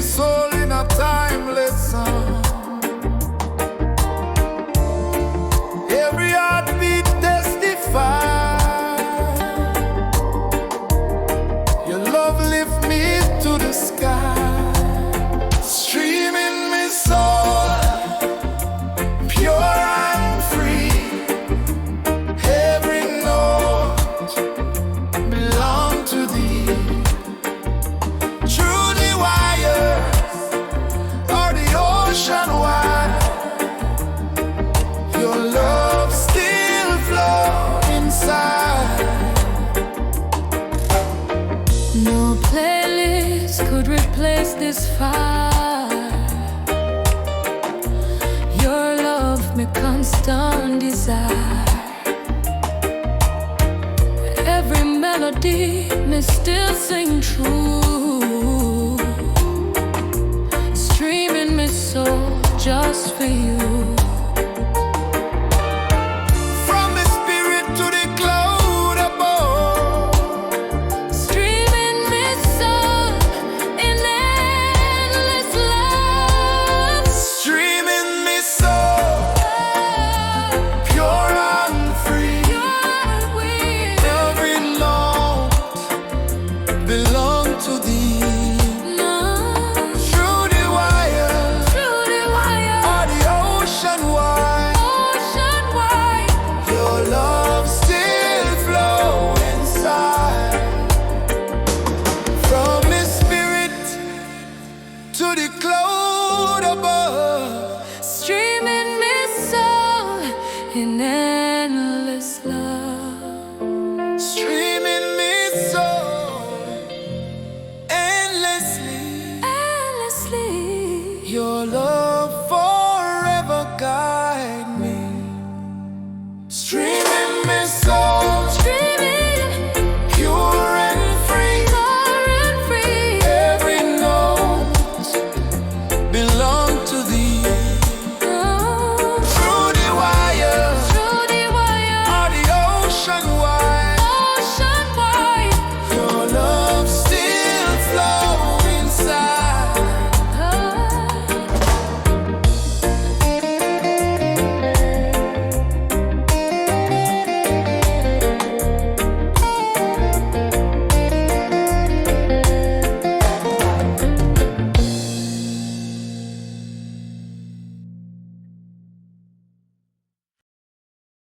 soul in a timeless song. Every heartbeat testifies. Your love lift me to the sky. Streaming me soul, pure and free. Every note belong to thee. Through the wires or the ocean wide, your love still flows inside. No playlist could replace this fire. Your love, me constant desire. Every melody, me still sing true. Streaming me soul just for you. From the spirit to the cloud above, Streaming me soul in endless love. streaming me soul, pure and free. You're with Every note belong to thee. love. Through the wires Through the wire, or the ocean wide, ocean wide. your love still flow inside. From the spirit to the cloud above, Streaming me soul in endless love. streaming me soul endlessly. Endlessly. Your love